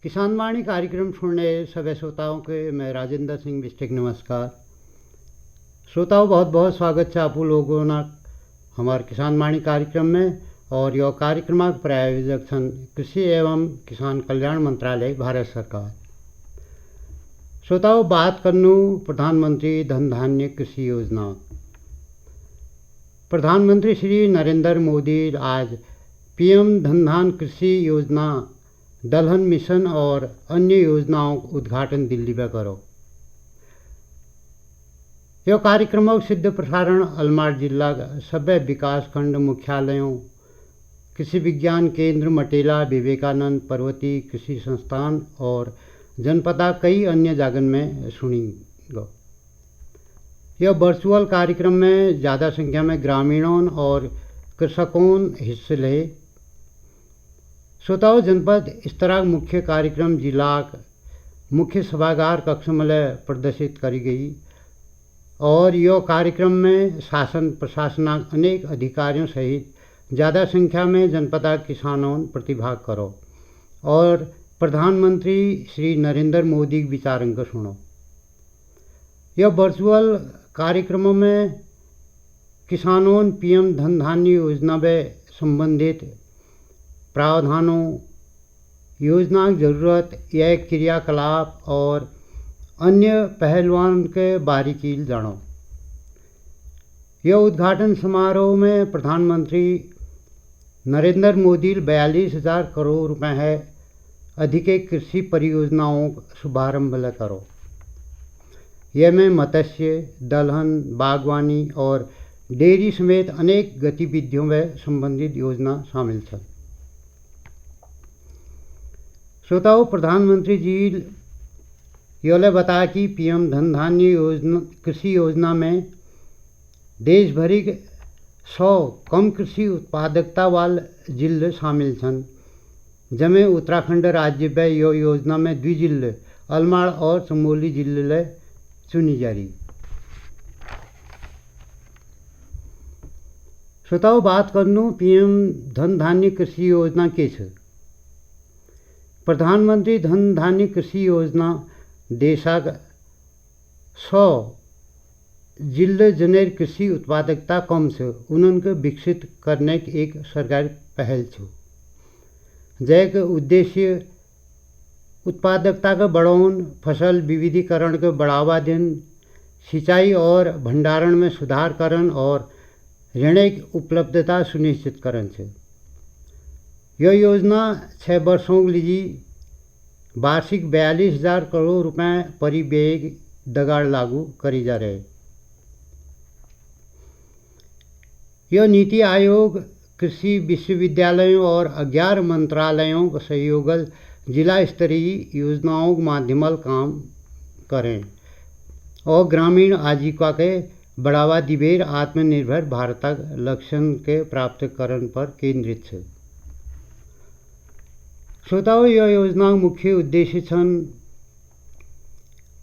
किसान वाणी कार्यक्रम सुनने सभी श्रोताओं के मैं राजेंद्र सिंह बिस्टिक नमस्कार। श्रोताओं बहुत बहुत स्वागत है आप लोगों ना हमारे किसान वाणी कार्यक्रम में। और यह कार्यक्रम प्रायोजक छन कृषि एवं किसान कल्याण मंत्रालय भारत सरकार। श्रोताओं बात करनू प्रधानमंत्री धन धान्य कृषि योजना। प्रधानमंत्री श्री नरेंद्र मोदी आज पीएम धन धान्य कृषि योजना, दलहन मिशन और अन्य योजनाओं का उद्घाटन दिल्ली में करो। यह कार्यक्रमों का सिद्ध प्रसारण अलमाड़ जिला सभ्य विकास खंड मुख्यालयों, कृषि विज्ञान केंद्र मटेला, विवेकानंद पर्वती कृषि संस्थान और जनपदा कई अन्य जागन में सुनी गो। यह वर्चुअल कार्यक्रम में ज़्यादा संख्या में ग्रामीणों और कृषकों हिस्से ले। श्रोताओं जनपद इस तरह मुख्य कार्यक्रम जिला मुख्य सभागार कक्ष में प्रदर्शित करी गई और यह कार्यक्रम में शासन प्रशासन अनेक अधिकारियों सहित ज़्यादा संख्या में जनपदा किसानों प्रतिभाग करो और प्रधानमंत्री श्री नरेंद्र मोदी के विचारों को सुनो। यह वर्चुअल कार्यक्रमों में किसानों पीएम धन धान्य योजना में संबंधित प्रावधानों, योजना की ज़रूरत, यह क्रियाकलाप और अन्य पहलुओं के बारीकी जानो। यह उद्घाटन समारोह में प्रधानमंत्री नरेंद्र मोदी 42,000 करोड़ रुपए है अधिक कृषि परियोजनाओं का शुभारंभ करो। यह में मत्स्य, दलहन, बागवानी और डेयरी समेत अनेक गतिविधियों में संबंधित योजना शामिल है। श्रोताओं प्रधानमंत्री जी योले बताया कि पीएम धन धान्य योजना कृषि योजना में देश भरी 100 कम कृषि उत्पादकता वाले जिले शामिल छन, जमें उत्तराखंड राज्य में यो योजना में 2 जिले अलमाड़ और चमोली जिले चुनी जा रही। श्रोताओं बात करनू पीएम धन धान्य कृषि योजना के छे। प्रधानमंत्री धन धान्य कृषि योजना देशा 100 जिले जनेर कृषि उत्पादकता कम से उनको विकसित करने की एक सरकारी पहल छो, जैक उद्देश्य उत्पादकता का बढ़ाउन, फसल विविधीकरण को बढ़ावा देन, सिंचाई और भंडारण में सुधार करन और ऋण की उपलब्धता सुनिश्चित करन छे। यह योजना 6 वर्षों के लिए वार्षिक 42,000 करोड़ रुपए परिव्यय दगाड़ लागू करी जा रहे। यह नीति आयोग, कृषि विश्वविद्यालयों और 11 मंत्रालयों का सहयोग जिला स्तरीय योजनाओं के माध्यम काम करें और ग्रामीण आजीविका के बढ़ावा दिवेर आत्मनिर्भर भारत लक्ष्य के प्राप्त करने पर केंद्रित है। श्रोताओं यह योजना मुख्य उद्देश्य छन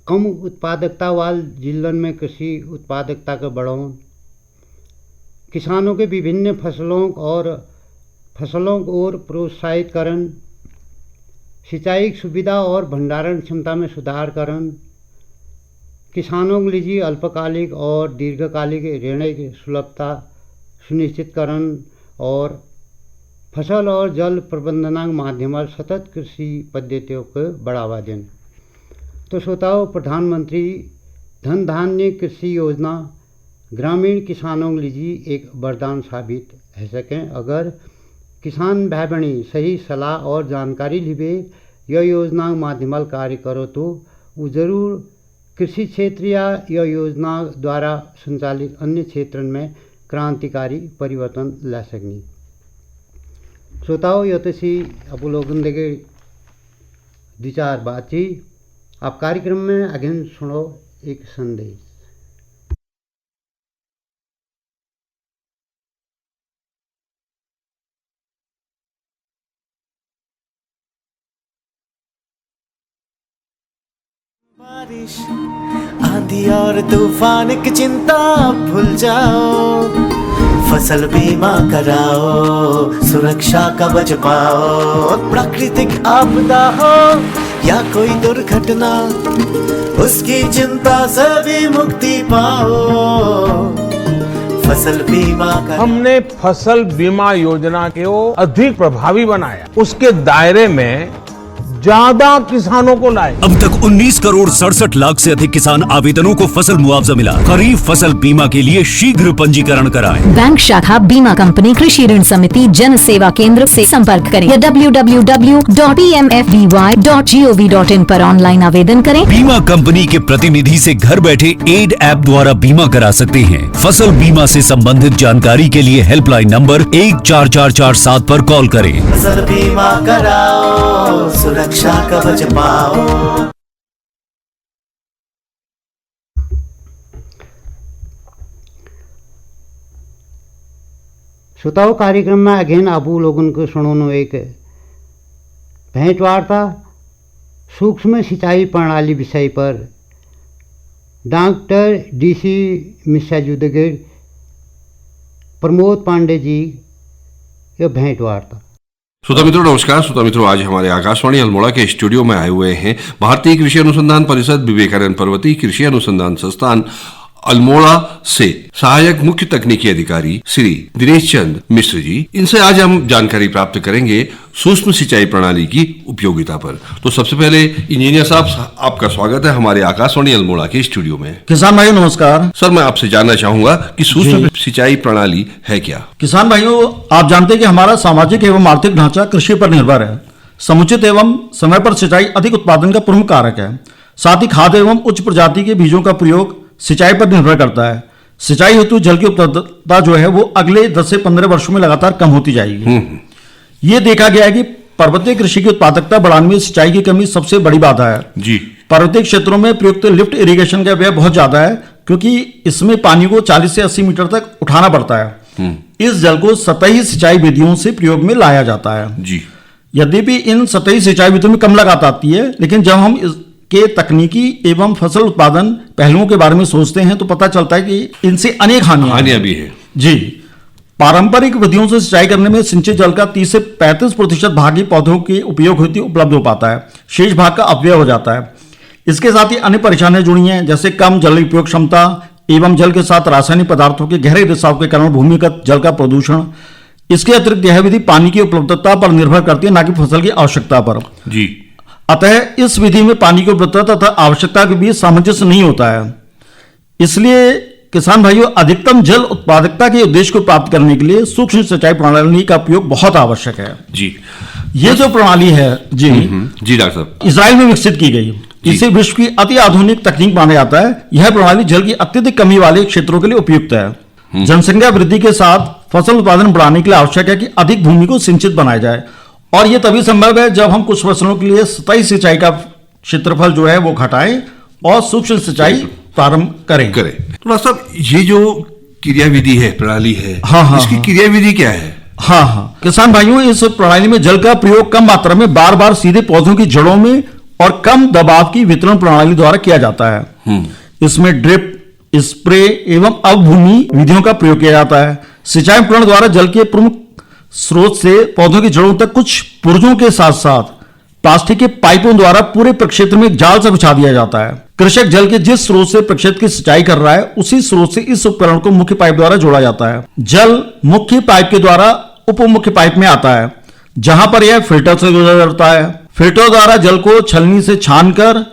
कम उत्पादकता वाले जिलों में कृषि उत्पादकता का बढ़ाउन, किसानों के विभिन्न फसलों को और प्रोत्साहित करन, सिंचाई सुविधा और भंडारण क्षमता में सुधार करन, किसानों के लिए अल्पकालिक और दीर्घकालिक ऋण की सुलभता सुनिश्चित करन और फसल और जल प्रबंधन के माध्यम से सतत कृषि पद्धतियों को बढ़ावा दें। तो श्रोताओं प्रधानमंत्री धन धान्य कृषि योजना ग्रामीण किसानों के लिए एक वरदान साबित हो सकें। अगर किसान भाई बहनी सही सलाह और जानकारी लिबे यह योजना के माध्यम कार्य करो तो वो जरूर कृषि क्षेत्र या यह योजना द्वारा संचालित अन्य क्षेत्रों में क्रांतिकारी परिवर्तन ला सकनी। श्रोताओं यह तो सी आप लोगों देखे विचार बातचीत आप कार्यक्रम में आगे सुनो एक संदेश। बारिश आंधी और तूफान की चिंता भूल जाओ, फसल बीमा कराओ, सुरक्षा कवच पाओ। प्राकृतिक आपदा हो या कोई दुर्घटना, उसकी चिंता से भी मुक्ति पाओ। फसल बीमा कराओ। हमने फसल बीमा योजना को अधिक प्रभावी बनाया, उसके दायरे में ज्यादा किसानों को लाए। अब तक 19 करोड़ 67 लाख से अधिक किसान आवेदनों को फसल मुआवजा मिला। खरीफ फसल बीमा के लिए शीघ्र पंजीकरण कराएं। बैंक शाखा, बीमा कंपनी, कृषि ऋण समिति, जन सेवा केंद्र से संपर्क करें या www.pmfby.gov.in पर ऑनलाइन आवेदन करें। बीमा कंपनी के प्रतिनिधि से घर बैठे एड ऐप द्वारा बीमा करा सकते हैं। फसल बीमा से संबंधित जानकारी के लिए हेल्पलाइन नंबर 14447 पर कॉल करें। फसल बीमा कराओ, सुरक्षा कवच पाओ। श्रोताओं, कार्यक्रम में अगेन आपू लोगन को सुनोनो एक भेंट वार्ता सूक्ष्म सिंचाई प्रणाली विषय पर डॉक्टर DC मिश्रा जुदगिर, प्रमोद पांडे जी ये भेंट वार्ता। श्रोता मित्रों नमस्कार। श्रोता मित्रों, आज हमारे आकाशवाणी अल्मोड़ा के स्टूडियो में आए हुए हैं भारतीय कृषि अनुसंधान परिषद, विवेकानंद पर्वतीय कृषि अनुसंधान संस्थान अल्मोड़ा से सहायक मुख्य तकनीकी अधिकारी श्री दिनेश चंद मिश्र जी। इनसे आज हम जानकारी प्राप्त करेंगे सूक्ष्म सिंचाई प्रणाली की उपयोगिता पर। तो सबसे पहले इंजीनियर साहब, आपका स्वागत है हमारे आकाशवाणी अल्मोड़ा के स्टूडियो में। किसान भाइयों नमस्कार। सर, मैं आपसे जानना चाहूंगा कि सूक्ष्म सिंचाई प्रणाली है क्या? किसान भाइयों, आप जानते हैं कि हमारा सामाजिक एवं आर्थिक ढांचा कृषि पर निर्भर है। समुचित एवं समय पर सिंचाई अधिक उत्पादन का प्रमुख कारक है। साथ ही खाद एवं उच्च प्रजाति के बीजों का प्रयोग सिंचाई पर निर्भर करता है। सिंचाई हेतु जल की उपलब्धता जो है वो अगले 10 से 15 वर्षों में लगातार कम होती जाएगी। ये देखा गया है कि पर्वतीय कृषि की उत्पादकता बढ़ाने में सिंचाई की कमी सबसे बड़ी बाधा है जी। पर्वतीय क्षेत्रों में प्रयुक्त लिफ्ट इरिगेशन का व्यय बहुत ज्यादा है, क्योंकि इसमें पानी को 40 से 80 मीटर तक उठाना पड़ता है। इस जल को सतही सिंचाई विधियों से प्रयोग में लाया जाता है जी। यद्यपि इन सतही सिंचाई विधियों में कम लागत आती है, लेकिन जब हम के तकनीकी एवं फसल उत्पादन पहलुओं के बारे में सोचते हैं तो पता चलता है कि इनसे अनेक हानियां भी है जी। पारंपरिक विधियों से सिंचाई करने में सिंचित जल का 30 से 35% भाग ही पौधों के उपयोग हेतु उपलब्ध हो पाता है, शेष भाग का अपव्यय हो जाता है। इसके साथ ही अन्य परेशानियां जुड़ी हैं, जैसे कम जल उपयोग क्षमता एवं जल के साथ रासायनिक पदार्थों के गहरे रिसाव के कारण भूमिगत जल का प्रदूषण। इसके अतिरिक्त यह विधि पानी की उपलब्धता पर निर्भर करती है, न कि फसल की आवश्यकता पर जी। अतः इस विधि में पानी की उपलब्धता तथा आवश्यकता के बीच सामंजस्य नहीं होता है। इसलिए किसान भाइयों, अधिकतम जल उत्पादकता के उद्देश्य को प्राप्त करने के लिए सूक्ष्म सिंचाई प्रणाली का उपयोग बहुत आवश्यक है जी। ये जो प्रणाली है जी जी डॉक्टर साहब, इजराइल में विकसित की गई। इसे विश्व की अति आधुनिक तकनीक माना जाता है। यह प्रणाली जल की अत्यधिक कमी वाले क्षेत्रों के लिए उपयुक्त है। जनसंख्या वृद्धि के साथ फसल उत्पादन बढ़ाने के लिए आवश्यक है कि अधिक भूमि को सिंचित बनाया जाए, और यह तभी संभव है जब हम कुछ फसलों के लिए सतही सिंचाई का क्षेत्रफल जो है वो घटाएं और सूक्ष्म सिंचाई प्रारंभ करें। तो डॉक्टर साहब, ये जो क्रियाविधि है, प्रणाली है, इसकी क्रियाविधि क्या है? किसान भाइयों, इस प्रणाली में जल का प्रयोग कम मात्रा में बार बार सीधे पौधों की जड़ों में और कम दबाव की वितरण प्रणाली द्वारा किया जाता है। इसमें ड्रिप, स्प्रे एवं अवभूमि विधियों का प्रयोग किया जाता है। सिंचाई प्रणाली द्वारा जल के प्रमुख स्रोत से पौधों की जड़ों तक कुछ पुर्जों के साथ साथ प्लास्टिक के पाइपों द्वारा पूरे प्रक्षेत्र में जाल से बिछा दिया जाता है। कृषक जल के जिस स्रोत से प्रक्षेत्र की सिंचाई कर रहा है, उसी स्रोत से इस उपकरण को मुख्य पाइप द्वारा जोड़ा जाता है। जल मुख्य पाइप के द्वारा उप मुख्य पाइप में आता है, जहां पर यह फिल्टर से गुजरता है। फिल्टर द्वारा जल को छलनी से छानकर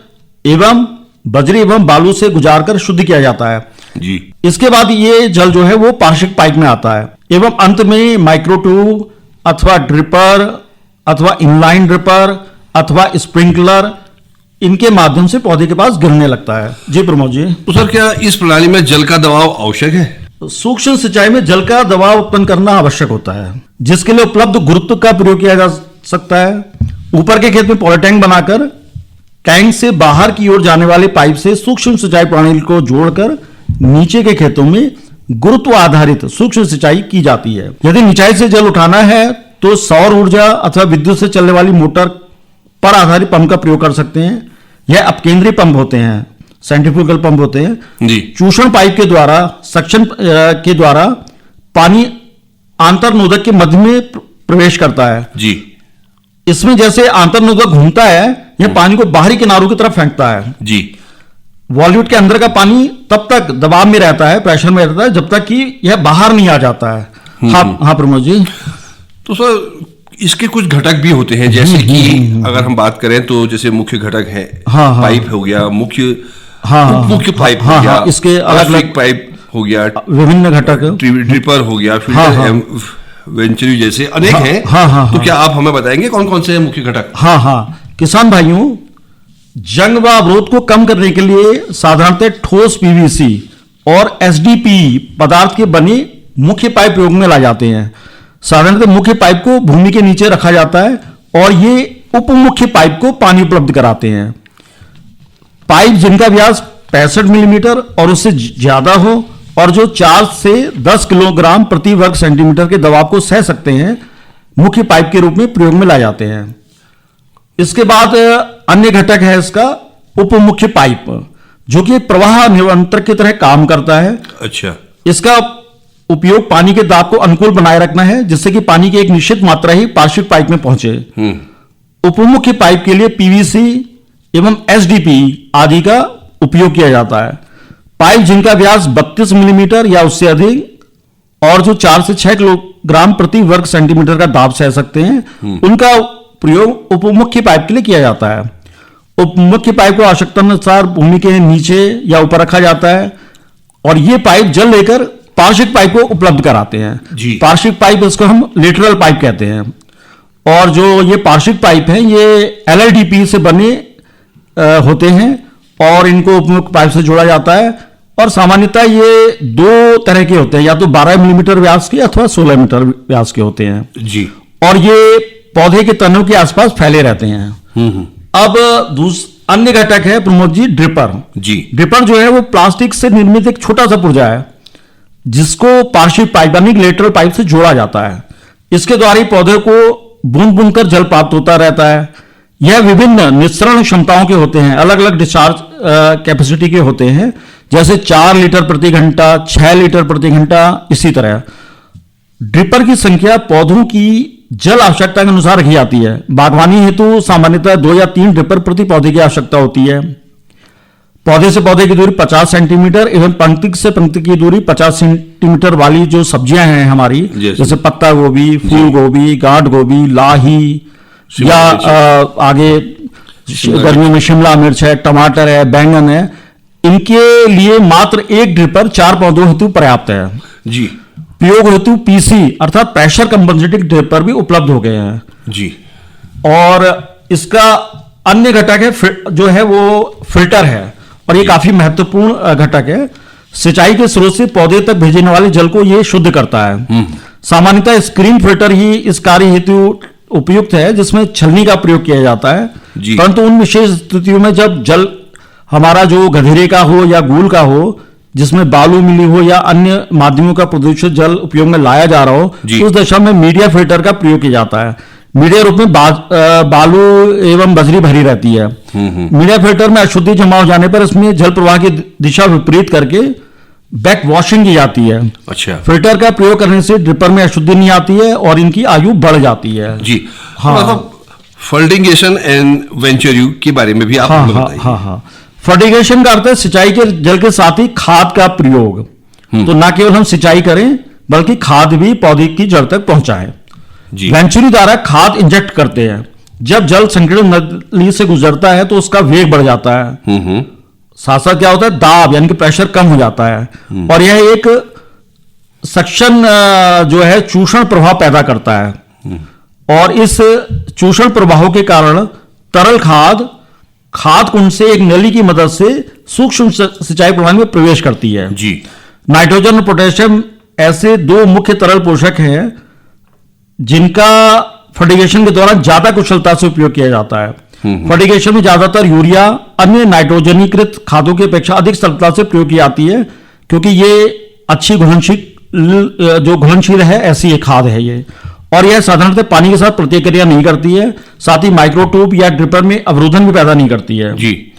एवं बजरी एवं बालू से गुजारकर शुद्ध किया जाता है जी। इसके बाद ये जल जो है वो पार्श्विक पाइप में आता है एवं अंत में माइक्रो ट्यूब अथवा ड्रिपर अथवा इनलाइन ड्रिपर अथवा स्प्रिंकलर, इनके माध्यम से पौधे के पास गिरने लगता है। जी प्रमोद जी। तो सर, क्या इस प्रणाली में जल का दबाव आवश्यक है? सूक्ष्म सिंचाई में जल का दबाव उत्पन्न करना आवश्यक होता है, जिसके लिए उपलब्ध गुरुत्व का प्रयोग किया जा सकता है। ऊपर के खेत में पॉलीटैंक बनाकर टैंक से बाहर की ओर जाने वाले पाइप से सूक्ष्म सिंचाई प्रणाली को जोड़कर नीचे के खेतों में गुरुत्व आधारित सूक्ष्म सिंचाई की जाती है। यदि निचाई से जल उठाना है तो सौर ऊर्जा अथवा विद्युत से चलने वाली मोटर पर आधारित पंप का प्रयोग कर सकते हैं। यह अपकेंद्रीय पंप होते हैं, सेंट्रीफ्यूगल पंप होते हैं जी। चूषण पाइप के द्वारा, सक्शन के द्वारा पानी आंतरनोदक के मध्य में प्रवेश करता है। जी। इसमें जैसे आंतरनोदक घूमता है, यह पानी को बाहरी किनारों की तरफ फेंकता है। जी। वॉल्यूट के अंदर का पानी तब तक दबाव में रहता है, प्रेशर में रहता है, जब तक कि यह बाहर नहीं आ जाता है। हाँ प्रमोद जी। तो सर इसके कुछ घटक भी होते हैं, जैसे कि अगर हम बात करें तो जैसे मुख्य घटक है, पाइप हो गया, मुख्य पाइप हो गया, इसके अलग पाइप हो गया, विभिन्न घटक, ड्रिपर हो गया, फिल्टर, वेंचुरी जैसे अनेक हैं। तो क्या आप हमें बताएंगे कौन कौन से हैं मुख्य घटक? किसान भाइयों, जंग व अवरोध को कम करने के लिए साधारणतः ठोस पीवीसी और एसडीपी पदार्थ के बने मुख्य पाइप प्रयोग में लाए जाते हैं। साधारणतः मुख्य पाइप को भूमि के नीचे रखा जाता है और ये उपमुख्य पाइप को पानी उपलब्ध कराते हैं। पाइप जिनका व्यास 65 मिलीमीटर और उससे ज्यादा हो और जो 4 से 10 किलोग्राम प्रति वर्ग सेंटीमीटर के दबाव को सह सकते हैं, मुख्य पाइप के रूप में प्रयोग में लाए जाते हैं। इसके बाद अन्य घटक है इसका उपमुख्य पाइप, जो कि प्रवाह नियंत्रक की तरह काम करता है। अच्छा। इसका उपयोग पानी के दाब को अनुकूल बनाए रखना है, जिससे कि पानी की एक निश्चित मात्रा ही पार्श्विक पाइप में पहुंचे। उपमुख्य पाइप के लिए पीवीसी एवं एसडीपी आदि का उपयोग किया जाता है। पाइप जिनका व्यास 32 मिलीमीटर या उससे अधिक और जो 4 से 6 किलोग्राम प्रति वर्ग सेंटीमीटर का दाब सह सकते हैं, उनका प्रयोग उपमुख्य पाइप के लिए किया जाता है। उपमुख्य पाइप को आवश्यकता अनुसार भूमि के नीचे या ऊपर रखा जाता है और ये पाइप जल लेकर पार्श्विक पाइप को उपलब्ध कराते हैं। पार्श्विक पाइप, इसको हम लेटरल पाइप कहते हैं। और जो ये पार्श्विक पाइप हैं, ये एलआईडीपी से बने होते हैं और इनको उपमुख्य पाइप से जोड़ा जाता है। और सामान्यतः ये 2 तरह के होते हैं, या तो 12 मिलीमीटर व्यास के अथवा 16 मीटर व्यास के होते हैं। जी। और ये पौधे के तनों के आसपास फैले रहते हैं। अब अन्य घटक है प्रमोद जी, ड्रिपर। जी। ड्रिपर जो है वो प्लास्टिक से निर्मित एक छोटा सा पुर्जा है, जिसको पार्श्विक पाइप यानी लेटरल पाइप से जोड़ा जाता है। इसके द्वारा ही पौधे को बूंद बूंद कर जल प्राप्त होता रहता है। यह विभिन्न निस्सरण क्षमताओं के होते हैं, अलग अलग डिस्चार्ज कैपेसिटी के होते हैं, जैसे 4 लीटर प्रति घंटा, 6 लीटर प्रति घंटा, इसी तरह। ड्रिपर की संख्या पौधों की जल आवश्यकता के अनुसार रखी जाती है। बागवानी हेतु सामान्यतः 2 या 3 ड्रिपर प्रति पौधे की आवश्यकता होती है। पौधे से पौधे की दूरी 50 सेंटीमीटर एवं पंक्ति से पंक्ति की दूरी 50 सेंटीमीटर वाली जो सब्जियां हैं हमारी, जैसे पत्ता गोभी, फूल गोभी, गांठ गोभी, लाही, या आगे गर्मियों में शिमला मिर्च है, टमाटर है, बैंगन है, इनके लिए मात्र 1 ड्रिपर 4 पौधों हेतु पर्याप्त है। जी। प्रयोग हेतु पीसी अर्थात प्रेशर कंपनसेटिंग ड्रिपर भी उपलब्ध हो गए हैं। जी। और इसका अन्य घटक है जो है वो फिल्टर है, और ये काफी महत्वपूर्ण घटक है। सिंचाई के स्रोत से पौधे तक भेजने वाले जल को ये शुद्ध करता है। सामान्यतः स्क्रीन फिल्टर ही इस कार्य हेतु उपयुक्त है, जिसमें छलनी का प्रयोग किया जाता है। परंतु उन विशेष स्थितियों में जब जल हमारा जो गधेरे का हो या गूल का हो, जिसमें बालू मिली हो या अन्य माध्यमों का प्रदूषित जल उपयोग में लाया जा रहा हो, तो उस दशा में मीडिया फिल्टर का प्रयोग किया जाता है। मीडिया रूप में बालू एवं बजरी भरी रहती है। मीडिया फिल्टर में अशुद्धि जमा हो जाने पर इसमें जल प्रवाह की दिशा विपरीत करके बैक वॉशिंग की जाती है। अच्छा। फिल्टर का प्रयोग करने से ड्रिपर में अशुद्धि नहीं आती है और इनकी आयु बढ़ जाती है। जी। फर्टिगेशन एंड वेंचुरी के बारे में भी आप हमें बताइए। फर्टिगेशन का अर्थ है सिंचाई के जल के साथ ही खाद का प्रयोग। तो ना केवल हम सिंचाई करें, बल्कि खाद भी पौधे की जड़ तक पहुंचाएं। वेंचुरी द्वारा खाद इंजेक्ट करते हैं। जब जल संकीर्ण नली से गुजरता है तो उसका वेग बढ़ जाता है, साथ साथ क्या होता है, दाब यानी कि प्रेशर कम हो जाता है, और यह एक सक्शन जो है चूषण प्रभाव पैदा करता है। और इस चूषण प्रभाव के कारण तरल खाद कुंड से एक नली की मदद से सूक्ष्म सिंचाई प्रणाली में प्रवेश करती है। जी। नाइट्रोजन और पोटेशियम ऐसे 2 मुख्य तरल पोषक हैं जिनका फर्टिगेशन के दौरान ज्यादा कुशलता से उपयोग किया जाता है। फर्टिगेशन में ज्यादातर यूरिया अन्य नाइट्रोजनीकृत खादों की अपेक्षा अधिक सरलता से प्रयोग की जाती है, क्योंकि ये अच्छी घुलनशील है, ऐसी एक खाद है ये। और यह साधारणतः पानी के साथ प्रतिक्रिया नहीं करती है, साथ ही माइक्रोट्यूब या ड्रिपर में अवरोधन भी पैदा नहीं करती है। जी।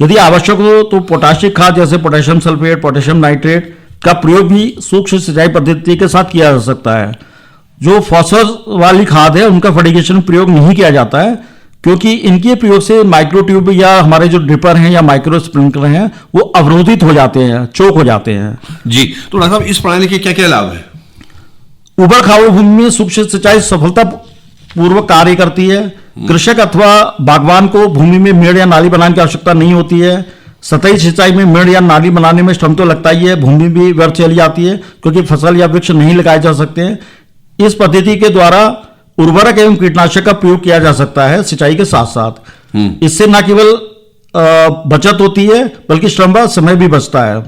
यदि आवश्यक हो तो पोटाशिक खाद जैसे पोटेशियम सल्फेट, पोटेशियम नाइट्रेट का प्रयोग भी सूक्ष्म सिंचाई पद्धति के साथ किया जा सकता है। जो फॉस्फोरस वाली खाद है उनका फर्टिगेशन प्रयोग नहीं किया जाता है, क्योंकि इनके प्रयोग से माइक्रो ट्यूब या हमारे जो ड्रिपर हैं या माइक्रो स्प्रिंकलर हैं वो अवरोधित हो जाते हैं, चोक हो जाते हैं। जी, तो डॉक्टर साहब इस प्रणाली के क्या क्या लाभ है? उबड़ खाबड़ भूमि में सूक्ष्म सिंचाई सफलता पूर्वक कार्य करती है। कृषक अथवा बागवान को भूमि में मेड़ या नाली बनाने की आवश्यकता नहीं होती है। सतही सिंचाई में मेड़ या नाली बनाने में श्रम तो लगता ही है, भूमि भी व्यर्थ चली जाती है क्योंकि फसल या वृक्ष नहीं लगाए जा सकते हैं। इस पद्धति के द्वारा उर्वरक एवं कीटनाशक का प्रयोग किया जा सकता है सिंचाई के साथ साथ। इससे न केवल बचत होती है बल्कि श्रम व समय भी बचता है।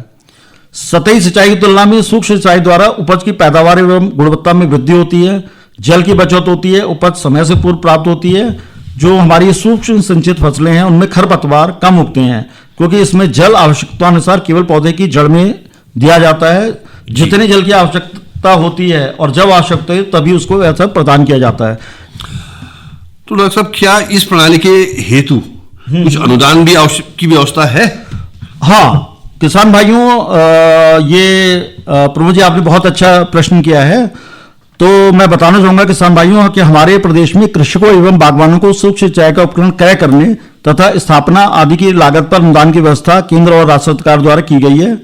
सतही सिंचाई की तुलना में सूक्ष्म सिंचाई द्वारा उपज की पैदावार एवं गुणवत्ता में वृद्धि होती है, जल की बचत होती है, उपज समय से पूर्व प्राप्त होती है। जो हमारी सूक्ष्म सिंचित फसलें हैं उनमें खरपतवार कम उगते हैं क्योंकि इसमें जल आवश्यकता अनुसार केवल पौधे की जड़ में दिया जाता है। जितने जल की आवश्यकता होती है और जब आवश्यकता है तभी उसको ऐसा प्रदान किया जाता है। तो डॉक्टर साहब क्या इस प्रणाली के हेतु कुछ अनुदान भी की व्यवस्था है? हाँ किसान भाइयों, प्रभु जी आपने बहुत अच्छा प्रश्न किया है। तो मैं बताना चाहूंगा किसान भाइयों कि हमारे प्रदेश में कृषकों एवं बागवानों को सूक्ष्म सिंचाई का उपकरण क्रय करने तथा स्थापना आदि की लागत पर अनुदान की व्यवस्था केंद्र और राज्य सरकार द्वारा की गई है।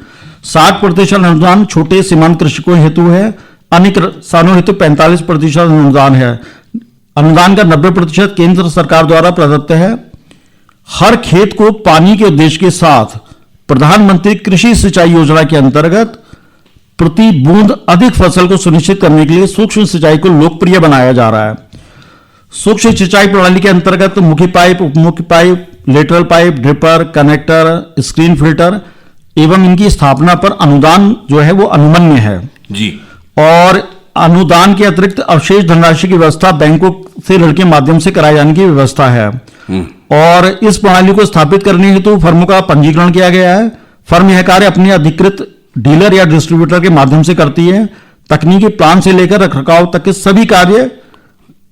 60% अनुदान छोटे सीमांत कृषकों हेतु है, अन्य किसानों हेतु 45% अनुदान है। अनुदान का 90% केंद्र सरकार द्वारा प्रदत्त है। हर खेत को पानी के उद्देश्य के साथ प्रधानमंत्री कृषि सिंचाई योजना के अंतर्गत प्रति बूंद अधिक फसल को सुनिश्चित करने के लिए सूक्ष्म सिंचाई को लोकप्रिय बनाया जा रहा है। सूक्ष्म सिंचाई प्रणाली के अंतर्गत मुख्य पाइप, उपमुख्य pipe, lateral pipe, dripper, connector, screen filter एवं इनकी स्थापना पर अनुदान जो है वो अनुमन्य है जी। और अनुदान के अतिरिक्त अवशेष धनराशि की व्यवस्था बैंकों से ऋण के माध्यम से कराए जाने की व्यवस्था है। और इस प्रणाली को स्थापित करने हेतु फर्मों का पंजीकरण किया गया है। फर्म यह कार्य अपने अधिकृत डीलर या डिस्ट्रीब्यूटर के माध्यम से करती है। तकनीकी प्लान से लेकर रखरखाव तक के सभी कार्य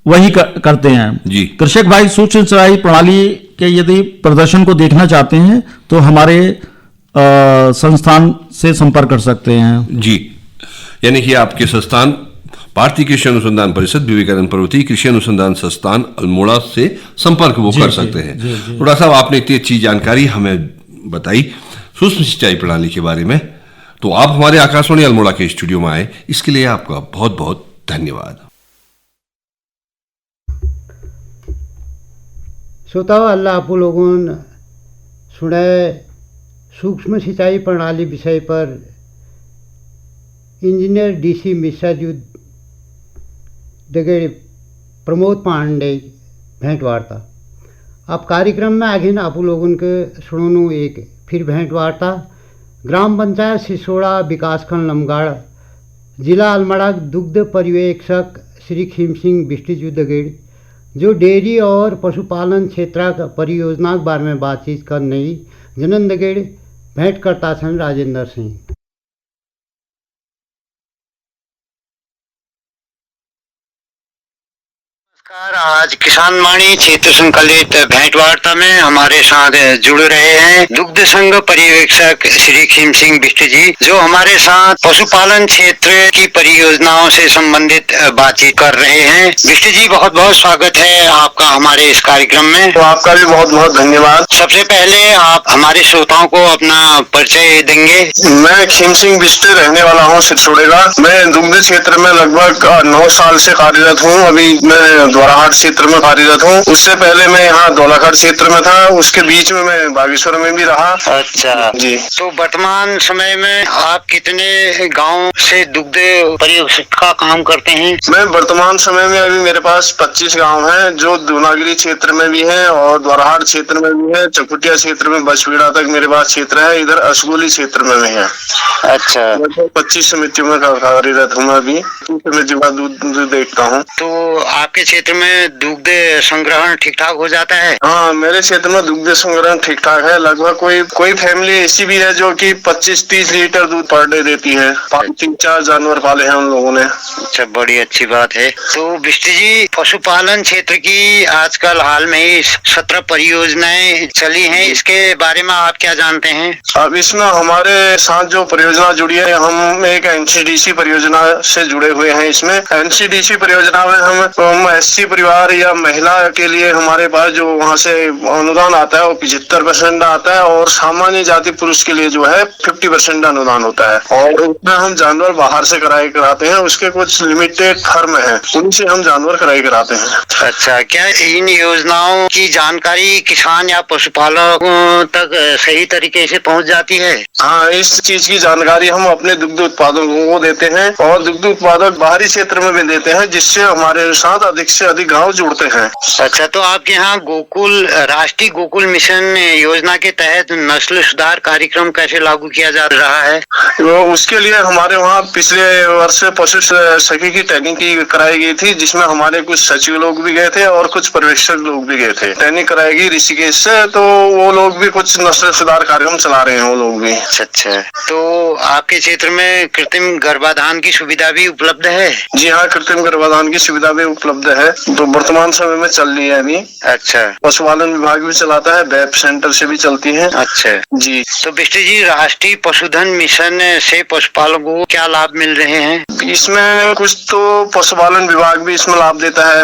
वही करते हैं जी। कृषक भाई सूक्ष्म सिंचाई प्रणाली के यदि प्रदर्शन को देखना चाहते हैं तो हमारे संस्थान से संपर्क कर सकते हैं जी। यानी कि आपके संस्थान भारतीय कृषि अनुसंधान परिषद विवेकानंद पर्वतीय कृषि अनुसंधान संस्थान अल्मोड़ा से संपर्क वो कर सकते हैं। तो डॉक्टर साहब आपने इतनी अच्छी जानकारी हमें बताई सूक्ष्म सिंचाई प्रणाली के बारे में, तो आप हमारे आकाशवाणी अल्मोड़ा के स्टूडियो में आए, इसके लिए आपका बहुत बहुत धन्यवाद। श्रोताओं, अल्लाह आप लोगों ने सुने सूक्ष्म सिंचाई प्रणाली विषय पर इंजीनियर डीसी मिश्रा जी दगड़े प्रमोद पांडे भेंट वार्ता। अब कार्यक्रम में आगे आप लोगों के सुनो एक फिर भेंट वार्ता ग्राम पंचायत सिसोड़ा विकासखंड लमगाड़ जिला अल्मोड़ा दुग्ध पर्यवेक्षक श्री खीम सिंह बिष्टजू दगेड़ जो डेयरी और पशुपालन क्षेत्र परियोजना के बारे में बातचीत करने जनन दगेड़ भेंट करता सन राजेंद्र सिंह। आज किसान वाणी क्षेत्र संकलित भेंट वार्ता में हमारे साथ जुड़ रहे हैं दुग्ध संघ पर्यवेक्षक श्री खीम सिंह बिष्ट जी, जो हमारे साथ पशुपालन क्षेत्र की परियोजनाओं से संबंधित बातचीत कर रहे हैं। बिष्ट जी, बहुत बहुत स्वागत है आपका हमारे इस कार्यक्रम में। तो आपका भी बहुत बहुत धन्यवाद। सबसे पहले आप हमारे श्रोताओं को अपना परिचय देंगे। मैं खीम सिंह बिष्ट रहने वाला हूँ सिरसोड़ेगा। मैं दुग्ध क्षेत्र में लगभग 9 साल से कार्यरत हूँ। अभी मैं द्वाराहाट क्षेत्र में कार्यरत हूँ। उससे पहले मैं यहाँ दौलाघाट क्षेत्र में था, उसके बीच में मैं बागेश्वर में भी रहा। अच्छा जी। तो वर्तमान समय में आप कितने गांव से दुग्ध पर्यवेक्षक का काम करते हैं? मैं वर्तमान समय में अभी मेरे पास 25 गांव हैं, जो दूनागिरी क्षेत्र में भी है और द्वाराहाट क्षेत्र में भी है, चकुटिया क्षेत्र में बछबीड़ा तक मेरे पास क्षेत्र है, इधर असगोली क्षेत्र में भी है। अच्छा। 25 समितियों में कार्यरत हूँ मैं अभी। समिति का दूध देखता हूँ। तो आपके क्षेत्र में में दुग्ध संग्रहण ठीक ठाक हो जाता है? हाँ, मेरे क्षेत्र में दुग्ध संग्रहण ठीक ठाक है। लगभग कोई फैमिली ऐसी भी है जो कि 25-30 लीटर दूध पर डे देती है। 3-4 जानवर पाले हैं उन लोगों ने। अच्छा, बड़ी अच्छी बात है। तो बिष्ट जी, पशुपालन क्षेत्र की आजकल हाल में ही 17 परियोजनाएं चली हैं, इसके बारे में आप क्या जानते हैं? अब इसमें हमारे साथ जो परियोजना जुड़ी है, हम एक एनसीडीसी परियोजना से जुड़े हुए हैं। इसमें एनसीडीसी परियोजना में हम एससी परिवार या महिला के लिए हमारे पास जो वहाँ से अनुदान आता है वो 75% आता है, और सामान्य जाति पुरुष के लिए जो है 50% अनुदान होता है। और उसमें हम जानवर बाहर से कराते हैं, उसके कुछ लिमिटेड फर्म है, उनसे हम जानवर कराते हैं। अच्छा, क्या इन योजनाओं की जानकारी किसान या पशुपालकों तक सही तरीके से पहुंच जाती है? हाँ, इस चीज की जानकारी हम अपने दुग्ध उत्पादकों को देते हैं और दुग्ध उत्पादक बाहरी क्षेत्र में भी देते हैं, जिससे हमारे साथ अधिक से अधिक गांव जुड़ते हैं। अच्छा, तो आपके यहाँ राष्ट्रीय गोकुल मिशन योजना के तहत नस्ल सुधार कार्यक्रम कैसे लागू किया जा रहा है? उसके लिए हमारे वहाँ पिछले वर्ष पशु सखी की ट्रेनिंग कराई गई थी, जिसमें हमारे कुछ सचिव लोग भी गए थे और कुछ पर्यवेक्षक लोग भी गए थे। ट्रेनिंग कराई गई ऋषिकेश से, तो वो लोग भी कुछ नस्ल सुधार कार्यक्रम चला रहे हैं वो लोग भी। अच्छा, तो आपके क्षेत्र में कृत्रिम गर्भाधान की सुविधा भी उपलब्ध है? जी हाँ, कृत्रिम गर्भाधान की सुविधा भी उपलब्ध है, तो वर्तमान समय में चल रही है अभी। अच्छा, पशुपालन विभाग भी चलाता है, वेब सेंटर से भी चलती है। अच्छा जी। तो बिष्ट जी, राष्ट्रीय पशुधन मिशन से पशुपालकों को क्या लाभ मिल रहे हैं? इसमें कुछ तो पशुपालन विभाग भी इसमें लाभ देता है।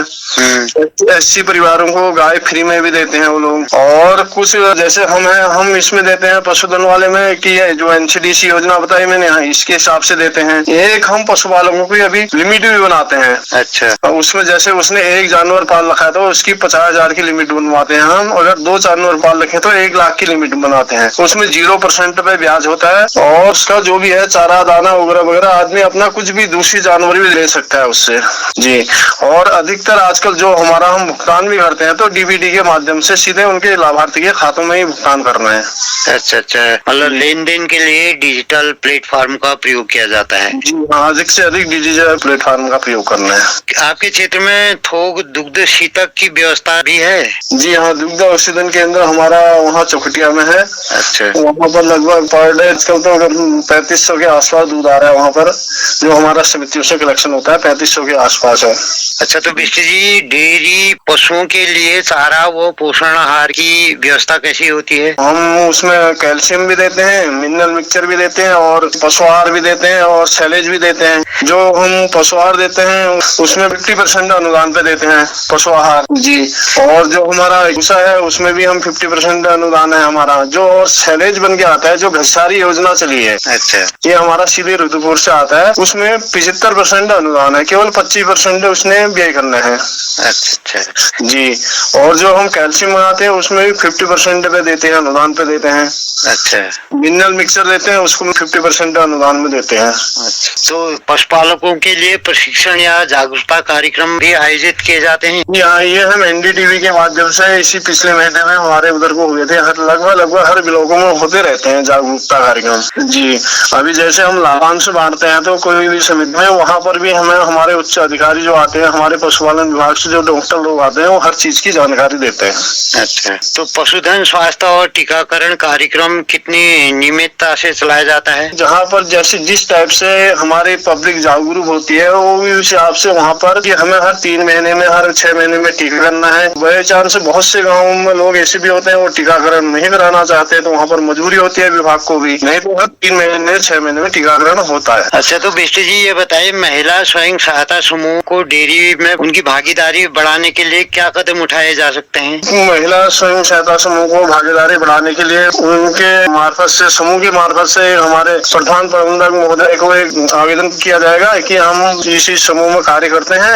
एससी परिवारों को गाय फ्री में भी देते हैं वो लोग, और कुछ जैसे हम इसमें देते हैं पशुधन वाले में कि जो एनसीडीसी योजना बताई मैंने, इसके हिसाब से देते हैं। एक हम पशुपालकों की अभी लिमिट भी बनाते हैं। अच्छा, उसमें जैसे उसने एक जानवर पाल रखा है तो उसकी 50,000 की लिमिट बनवाते हैं हम। अगर 2 जानवर पाल रखे तो 1 लाख की लिमिट बनाते हैं। उसमें 0% पे ब्याज होता है, और उसका जो भी है चारा दाना वगैरह वगैरह आदमी अपना कुछ भी दूसरी जानवर भी ले सकता है उससे। जी। और अधिकतर आजकल जो हमारा हम भुगतान भी करते हैं तो डीबीटी के माध्यम से सीधे उनके लाभार्थी के खातों में ही भुगतान करना है। अच्छा, मतलब लेन देन के लिए डिजिटल प्लेटफॉर्म का प्रयोग किया जाता है? जी हाँ, अधिक से अधिक डिजिटल प्लेटफॉर्म का प्रयोग करना है। आपके क्षेत्र में थोक दुग्ध शीतक की व्यवस्था भी है? जी हाँ, दुग्ध औषधन केंद्र हमारा वहाँ चौखटिया में है। अच्छा, वहाँ पर लगभग पर डे आजकल तो 3500 के आसपास दूध आ रहा है वहाँ पर, जो हमारा समितियों से कलेक्शन होता है 3500 के आसपास है। अच्छा, तो बिष्ट जी, डेयरी पशुओं के लिए चारा व पोषण आहार की व्यवस्था कैसी होती है? हम उसमें कैल्शियम भी देते हैं, मिनरल मिक्सचर भी देते हैं, और पशु आहार भी देते हैं, और सैलेज भी देते हैं। जो हम पशु आहार देते हैं उसमें 50% अनुदान पे देते हैं पशु आहार। जी। और जो हमारा भूसा है उसमें भी हम 50% अनुदान है हमारा। जो और सैलेज बन के आता है, जो घसारी योजना चली है, अच्छा, ये हमारा सीधे रुद्रपुर से आता है, उसमें 75% अनुदान है, केवल 25% उसने व्यय करना है। अच्छा जी। और जो हम कैल्शियम बनाते हैं उसमें भी 50% पे देते हैं, अनुदान पे देते हैं। अच्छा, मिनरल मिक्सचर देते हैं, उसको 50% अनुदान में देते हैं। अच्छा, तो पशुपालकों के लिए प्रशिक्षण या जागरूकता कार्यक्रम भी आयोजित किए जाते हैं? यहाँ ये हम एनडीटीवी के माध्यम से इसी पिछले महीने में हमारे उधर को हुए थे। लगभग हर ब्लॉकों में होते रहते हैं जागरूकता कार्यक्रम। जी। अभी जैसे हम लाभांश बांटते हैं तो कोई भी समिति में, वहाँ पर भी हमें हमारे उच्च अधिकारी जो आते हैं, हमारे पशुपालन विभाग से जो डॉक्टर लोग आते हैं, वो हर चीज की जानकारी देते हैं। अच्छा, तो पशुधन स्वास्थ्य और टीकाकरण कार्यक्रम कितनी नियमितता से चलाया जाता है? जहाँ पर जैसे जिस टाइप से हमारी पब्लिक जागरूक होती है, वो भी उस हिसाब से वहाँ पर कि हमें हर 3 महीने में, हर 6 महीने में टीका करना है। बाई चांस बहुत से गाँव में लोग ऐसे भी होते हैं वो टीकाकरण नहीं कराना चाहते, तो वहाँ पर मजबूरी होती है विभाग को भी, नहीं तो हर 3 महीने 6 महीने में टीकाकरण होता है। अच्छा, तो बिष्ट जी ये बताइए, महिला स्वयं सहायता समूह को डेयरी में उनकी भागीदारी बढ़ाने के लिए क्या कदम उठाए जा सकते हैं? महिला स्वयं सहायता समूह को भागीदारी बढ़ाने के लिए उनके मार्फत से, समूह की मार्फत से हमारे प्रधान प्रबंधक महोदय को एक आवेदन किया जाएगा कि हम इसी समूह में कार्य करते हैं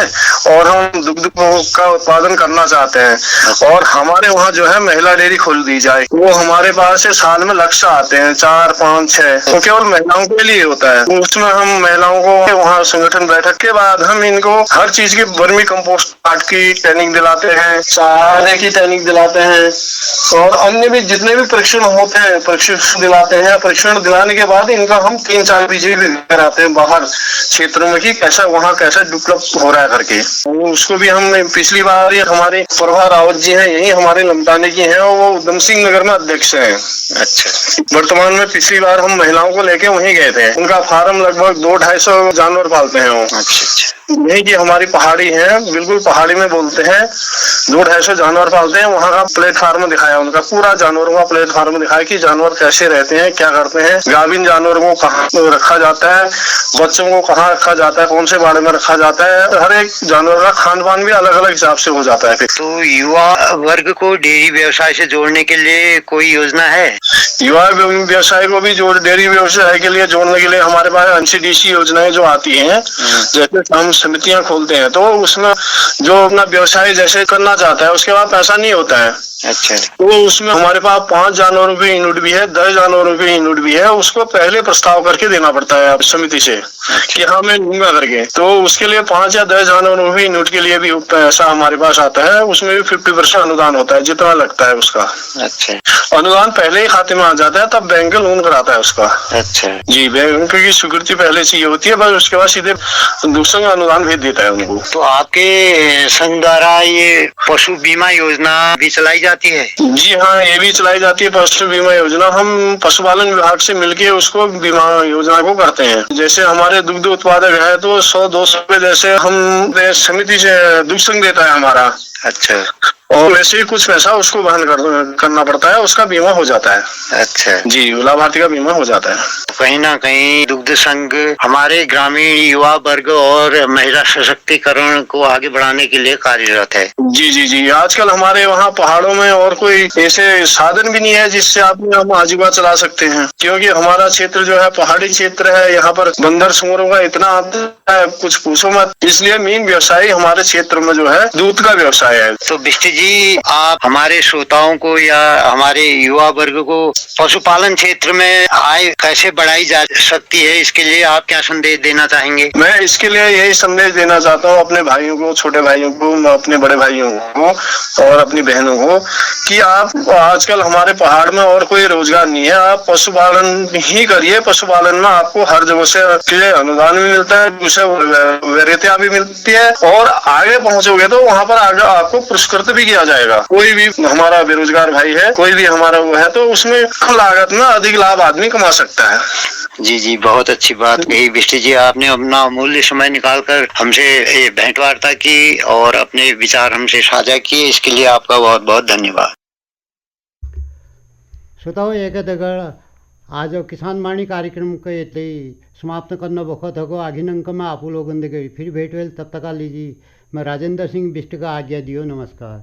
और हम दुग्ध का उत्पादन करना चाहते हैं, और हमारे वहाँ जो है महिला डेयरी खोल दी जाए। वो हमारे पास से साल में लक्ष्य आते हैं 4, 5, 6, तो केवल महिलाओं के लिए होता है। उसमें हम महिलाओं को वहाँ संगठन बैठक के बाद हम इनको हर चीज की वर्मी कंपोस्ट पार्ट की ट्रेनिंग दिलाते हैं, चारे की ट्रेनिंग दिलाते हैं, और अन्य भी जितने भी परीक्षण होते हैं प्रशिक्षण दिलाते हैं। प्रशिक्षण दिलाने के बाद इनका हम 3-4 बीजे भी कराते हैं बाहर क्षेत्रों में कि कैसा वहाँ कैसा डेवलप हो रहा है करके, उसको भी हम पिछली बार ये हमारे प्रभा रावत जी हैं, यही हमारे लमटाने की हैं और वो उधम सिंह नगर में अध्यक्ष हैं। अच्छा, वर्तमान में पिछली बार हम महिलाओं को लेके वहीं गए थे। उनका फार्म लगभग 200-250 जानवर पालते हैं वो। अच्छा, यही की हमारी पहाड़ी है, बिल्कुल पहाड़ी में बोलते हैं, 200-250 जानवर पालते हैं। वहाँ का प्लेटफार्म दिखाया, उनका पूरा जानवरों का प्लेटफार्म दिखाया कि जानवर कैसे रहते हैं, क्या करते हैं, गाभिन जानवरों को कहाँ रखा जाता है, बच्चों को कहाँ रखा जाता है, कौन से बाड़े में रखा जाता है। हर एक जानवर का खान पान भी अलग अलग हिसाब से हो जाता है। फिर तो युवा वर्ग को डेयरी व्यवसाय से जोड़ने के लिए कोई योजना है? युवा व्यवसाय को भी डेयरी व्यवसाय के लिए जोड़ने के लिए हमारे पास NCDC योजनाएं जो आती हैं, जैसे हम समितियां खोलते हैं तो उसमें जो अपना व्यवसाय जैसे करना चाहता है उसके बाद पैसा नहीं होता है। अच्छा, तो उसमें हमारे पास 5 जानवरों की यूनिट भी है, 10 जानवरों की यूनिट भी है। उसको पहले प्रस्ताव करके देना पड़ता है समिति से कि हाँ मैं लूंगा करके। तो उसके लिए 5 या 10 जानवरों की यूनिट के लिए भी पैसा हमारे पास आता है। उसमें भी 50% अनुदान होता है, जितना लगता है उसका। अच्छा, अनुदान पहले ही खाते में आ जाता है, तब बैंक लोन कराता है उसका। अच्छा जी, बैंक की स्वीकृति पहले चाहिए होती है, बस उसके बाद सीधे दूसरा अनुदान भेज देता है उनको। तो आपके संघ द्वारा ये पशु बीमा योजना भी चलाई जाती है? जी हाँ, ये भी चलाई जाती है पशु बीमा योजना। हम पशुपालन विभाग से मिलके उसको बीमा योजना को करते हैं। जैसे हमारे दुग्ध उत्पादक है तो 100-200 रुपए जैसे हम समिति से दुग्ध संघ देता है हमारा। अच्छा, और वैसे ही कुछ पैसा उसको वहन करना पड़ता है, उसका बीमा हो जाता है। अच्छा जी, लाभार्थी का बीमा हो जाता है। कहीं ना कहीं दुग्ध संघ हमारे ग्रामीण युवा वर्ग और महिला सशक्तिकरण को आगे बढ़ाने के लिए कार्यरत है। जी जी जी, आजकल हमारे वहाँ पहाड़ों में और कोई ऐसे साधन भी नहीं है जिससे हम आजीविका चला सकते हैं, क्योंकि हमारा क्षेत्र जो है पहाड़ी क्षेत्र है। यहाँ पर बंदर सूअरों का इतना आता है कुछ पूछो मत। इसलिए मेन व्यवसाय हमारे क्षेत्र में जो है दूध का व्यवसाय है। तो बिष्ट जी, आप हमारे श्रोताओं को या हमारे युवा वर्ग को पशुपालन क्षेत्र में आय कैसे बढ़ाई जा सकती है, इसके लिए आप क्या संदेश देना चाहेंगे? मैं इसके लिए यही संदेश देना चाहता हूँ अपने भाइयों को, छोटे भाइयों को, अपने बड़े भाइयों को और अपनी बहनों को कि आप आजकल हमारे पहाड़ में और कोई रोजगार नहीं है, आप पशुपालन ही करिए। पशुपालन में आपको हर जगह से अनुदान भी मिलता है, दूसरे वरीयता भी मिलती है और आगे पहुंचोगे तो वहाँ पर आगे आपको पुरस्कृत भी किया जाएगा। कोई भी हमारा बेरोजगार भाई है, कोई भी हमारा वो है, तो उसमें कम लागत में अधिक लाभ आदमी कमा सकता है। जी जी, बहुत अच्छी बात कही बिष्ट जी। आपने अपना अमूल्य समय निकालकर हमसे भेंट वार्ता की और अपने विचार हमसे साझा किए, इसके लिए आपका बहुत बहुत धन्यवाद। श्रोताओ, एक दगड आज किसान वाणी कार्यक्रम को इतने समाप्त करना वक्त होगा। आगे अंक में आप लोगों फिर भेंट हुए, तब तक लीजिए मैं राजेंद्र सिंह बिष्ट का आज्ञा दियो। नमस्कार।